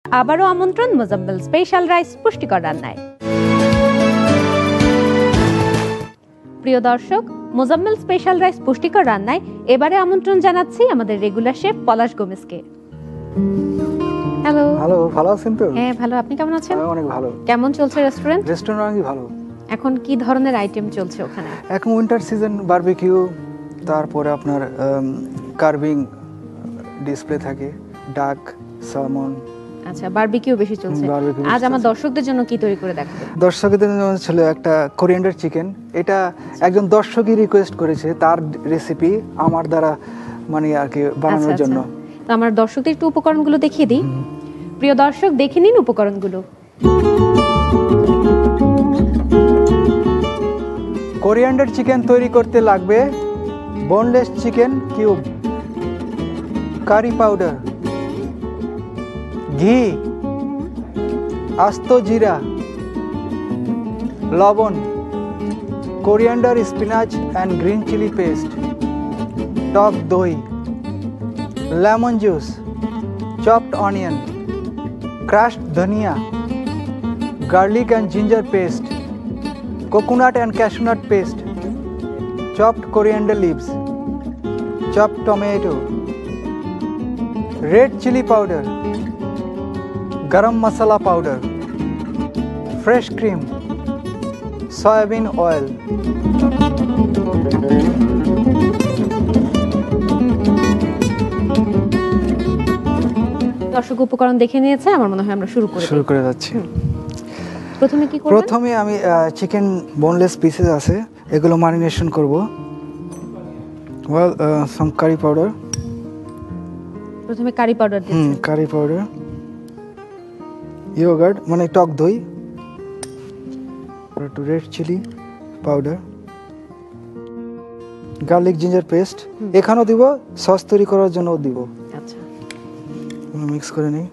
আবারও আমন্ত্রণ Mozammel special rice পুষ্টিকর রান্নায়। প্রিয় দর্শক, মোজাম্মেল স্পেশাল রাইস পুষ্টিকর রান্নায় এবারে আমন্ত্রণ জানাচ্ছি আমাদের রেগুলার শেফ পলাশ গোমেজকে। হ্যালো। হ্যালো, ভালো আছেন তো? হ্যাঁ ভালো, আপনি কেমন আছেন? আমি অনেক ভালো। কেমন চলছে রেস্টুরেন্ট? রেস্টুরেন্ট ভালো। এখন কি ধরনের আইটেম চলছে ওখানে? এখন উইন্টার সিজন, বারবিকিউ, তারপরে আপনার কার্ভিং ডিসপ্লে থাকে, ডাক, সালমন। আচ্ছা, বারবিকিউ বেশি চলছে। আজ আমার দর্শকদের জন্য কি তৈরি করে দেখাবেন? দর্শকদের জন্য ছিল একটা কোরিয়ান্ডার চিকেন। এটা একজন দর্শকই রিকোয়েস্ট করেছে, তার রেসিপি আমার দ্বারা মানে আর কি বানানোর জন্য। তো আমার দর্শকদের একটু উপকরণগুলো দেখিয়ে দিই। প্রিয় দর্শক, দেখে নিন উপকরণগুলো। কোরিয়ান্ডার চিকেন তৈরি করতে লাগবে boneless chicken cube, curry powder, ঘি, আস্ত জিরা, লবণ, coriander, spinach and green chili paste, টক দই, lemon juice, chopped onion, crushed dhania, garlic and ginger paste, coconut and cashew nut paste, chopped coriander leaves, chopped tomato, red chili powder, garam masala powder, fresh cream, soybean oil. দর্শক উপকরণ দেখে নিয়েছে, আমার মনে হয় আমরা শুরু করে যাচ্ছি। প্রথমে কি করব? প্রথমে আমি চিকেন বোনলেস পিসেস আছে, এগুলো ম্যারিনেশন করব। ওয়েল, সাম কারি পাউডার। প্রথমে কারি পাউডার দিচ্ছি। কারি পাউডার, ইয়োগার্ট মানে টক দই, একটু red chilli powder, garlic ginger paste. এখানেও দিব, সস তৈরি করার জন্যও দিব। আচ্ছা, মিক্স করে নিই।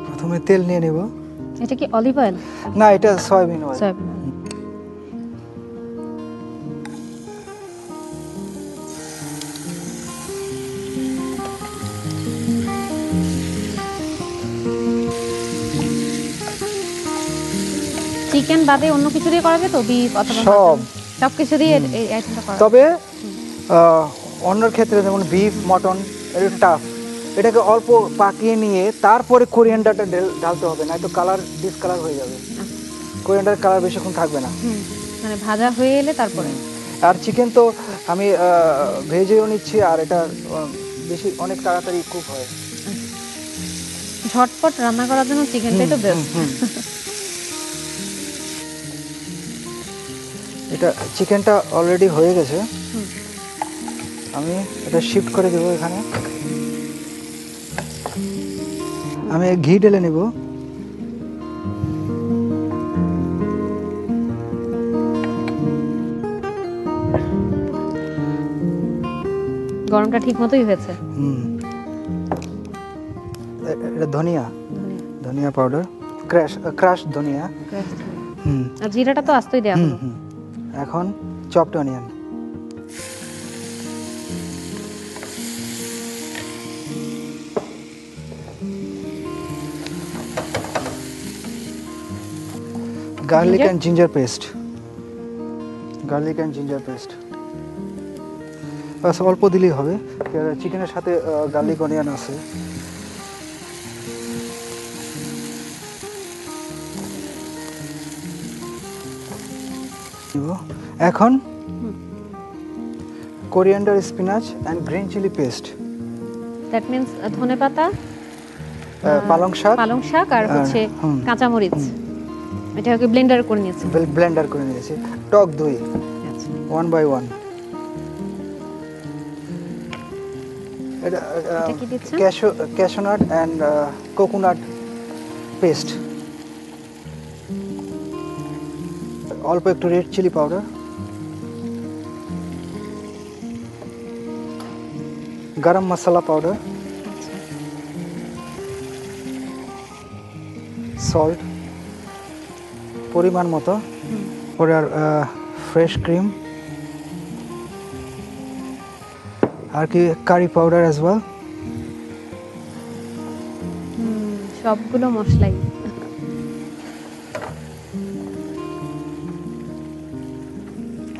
প্রথমে তেল নিয়ে নেব। এটা কি অলিভ অয়েল? না, এটা সয়াবিন অয়েল। সয়াবিন। চিকেন বাদে অন্য কিছু দিয়ে করা যেত? বিফ অথবা সব কিছু দিয়ে এই আইটেমটা করা। তবে অন্যর ক্ষেত্রে যেমন বিফ, মটন, এটা টাফ। এটাকে অল্প পাকিয়ে নিয়ে তারপরে কোরিয়ান্ডারটা ঢালতে হবে, না তো কালার ডিসকালার হয়ে যাবে। কোরিয়ান্ডার কালার বেশিক্ষণ থাকবে না, মানে ভাজা হয়ে এলে তারপরে। আর চিকেন তো আমি ভেজেও নিচ্ছি, আর এটা বেশি অনেক তাড়াতাড়ি কুক হয়। ঝটপট রান্না করার জন্য চিকেনটাই তো বেস্ট। এটা চিকেনটা অলরেডি হয়ে গেছে, আমি এটা শিফট করে দেবো এখানে। আমি ঘি ঢেলে নেব। গরমটা ঠিক মতোই হয়েছে। এটা ধনিয়া পাউডার, ক্রাশ ধনিয়া। আর জিরাটা তো আস্তই দেয়া হলো। এখন chopped onion, garlic and ginger paste, বাস অল্প দিলেই হবে, চিকেনের সাথে গার্লিক অনিয়ন আছে। এখন coriander, spinach and green chili paste. That means ধনেপাতা, পালং শাক আর হচ্ছে কাঁচা মরিচ। এটাকে ব্লেন্ডার করে নিয়েছি। টক দই, আচ্ছা, 1 by 1। এটা কি দিচ্ছেন? Cashew nut and coconut paste, অল্প একটু red chilli powder, garam masala powder, salt পরিমাণ মতো, পরে আর ফ্রেশ ক্রিম, আর কি কারি পাউডার অ্যাজ ওয়েল। সবগুলো মশলাই।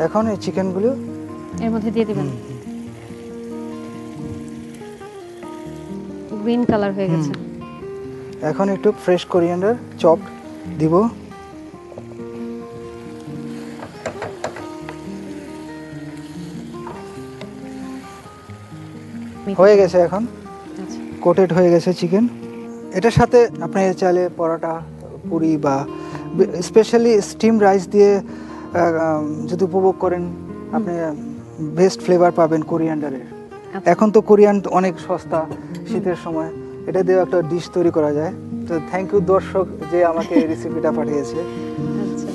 এখন এই চিকেনগুলো এর মধ্যে দিয়ে দিবেন। গ্রিন কালার হয়ে গেছে। এখন একটু ফ্রেশ কোরিয়ান্ডার চপ দিব। হয়ে গেছে, এখন আচ্ছা, কোটেড হয়ে গেছে চিকেন। এটার সাথে আপনি চাইলে পরোটা, পুরি বা স্পেশালি স্টিম রাইস দিয়ে যদি উপভোগ করেন, আপনি বেস্ট ফ্লেভার পাবেন কোরিয়ান্ডারের। এখন তো কোরিয়ান অনেক সস্তা, শীতের সময় এটা দিয়ে একটা ডিশ তৈরি করা যায়। তো থ্যাংক ইউ দর্শক যে আমাকে এই রেসিপিটা পাঠিয়েছে। আচ্ছা।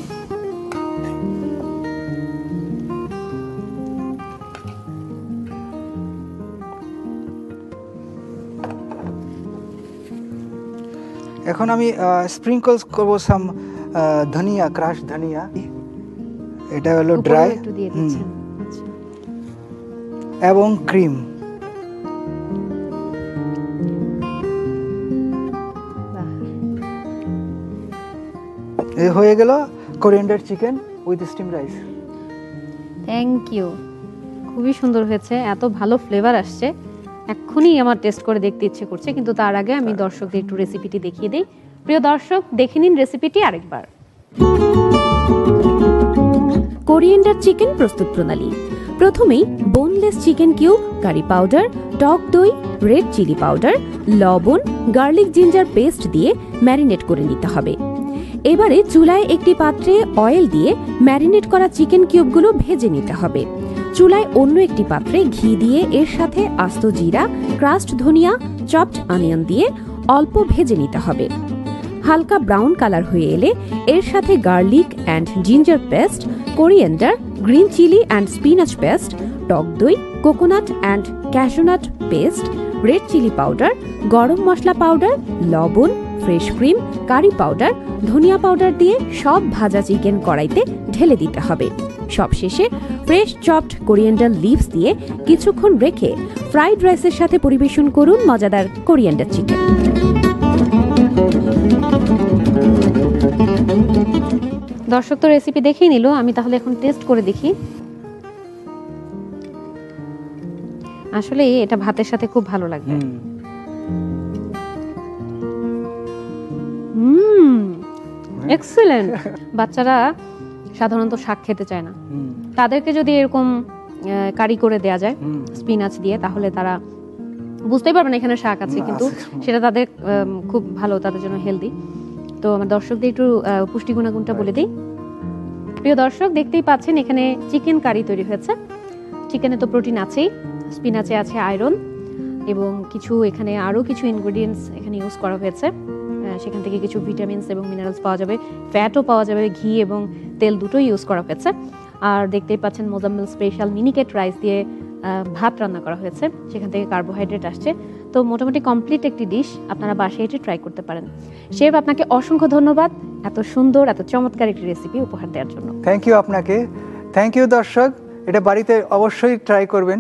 এখন আমি স্প্রিঙ্কলস করব সাম ধনিয়া, ক্রাশ ধনিয়া। এটা হলো উপরে ড্রাই, একটু দিয়ে দিচ্ছেন। আচ্ছা, এবং ক্রিম। বাহ, এই হয়ে গেল coriander chicken with steam rice. Thank you. খুবই সুন্দর হয়েছে, এত ভালো ফ্লেভার আসছে, এক্ষুনি আমার টেস্ট করে দেখতে ইচ্ছে করছে। কিন্তু তার আগে আমি দর্শকদের একটু রেসিপিটি দেখিয়ে দিই। প্রিয় দর্শক, দেখে নিন রেসিপিটি আরেকবার। কোরিয়েন্ডার চিকেন প্রস্তুত প্রণালী। প্রথমেই boneless chicken cube, curry powder, টক দই, রেড চিলি পাউডার, লবণ, গার্লিক জিঞ্জার পেস্ট দিয়ে ম্যারিনেট করে নিতে হবে। এবারে চুলায় একটি পাত্রে অয়েল দিয়ে ম্যারিনেট করা চিকেন কিউবগুলো ভেজে নিতে হবে। চুলায় অন্য একটি পাত্রে ঘি দিয়ে এর সাথে আস্ত জিরা, ক্রাস্ট ধনিয়া, চপড অনিয়ন দিয়ে অল্প ভেজে নিতে হবে। হালকা ব্রাউন কালার হয়ে এলে এর সাথে garlic and ginger paste, coriander, green chili and spinach paste, টক দই, coconut and cashew nut paste, red chilli powder, garam masala powder, লবণ, ফ্রেশ ক্রিম, কারি পাউডার, ধনিয়া পাউডার দিয়ে সব ভাজা চিকেন কড়াইতে ঢেলে দিতে হবে। সবশেষে ফ্রেশ চপড কোরিয়েন্ডার লিভস দিয়ে কিছুক্ষণ রেখে ফ্রাইড রাইসের সাথে পরিবেশন করুন মজাদার কোরিয়েন্ডার চিকেন। দর্শক তো রেসিপি দেখেই নিল, আমি তাহলে এখন টেস্ট করে দেখি। আসলে এটা ভাতের সাথে খুব ভালো লাগবে। এক্সিলেন্ট। বাচ্চারা সাধারণত শাক খেতে চায় না, তাদেরকে যদি এরকম কারি করে দেয়া যায় স্পিনাচ দিয়ে, তাহলে তারা বুঝতেই পারবে না এখানে শাক আছে, কিন্তু সেটা তাদের খুব ভালো, তাদের জন্য হেলদি। তো আমার দর্শকদের একটু পুষ্টি গুণাগুণটা বলে দিই। প্রিয় দর্শক, দেখতেই পাচ্ছেন এখানে চিকেন কারি তৈরি হয়েছে। চিকেনে তো প্রোটিন আছেই, স্পিনাচে আছে আয়রন, এবং কিছু এখানে আরও কিছু ইনগ্রেডিয়েন্টস এখানে ইউজ করা হয়েছে। সেখান থেকে কিছু ভিটামিনস এবং মিনারেলস পাওয়া যাবে, ফ্যাটও পাওয়া যাবে, ঘি এবং তেল দুটোই ইউজ করা হয়েছে। আর দেখতেই পাচ্ছেন মোজাম্মেল স্পেশাল মিনিকেট রাইস দিয়ে ভাত রান্না করা হয়েছে, সেখান থেকে কার্বোহাইড্রেট আসছে। তো মোটামুটি কমপ্লিট একটি ডিশ, আপনারা বাসায় এটি ট্রাই করতে পারেন। শেফ, আপনাকে অসংখ্য ধন্যবাদ এত সুন্দর, এত চমৎকার একটি রেসিপি উপহার দেওয়ার জন্য। থ্যাংক ইউ আপনাকে। থ্যাংক ইউ দর্শক, এটা বাড়িতে অবশ্যই ট্রাই করবেন।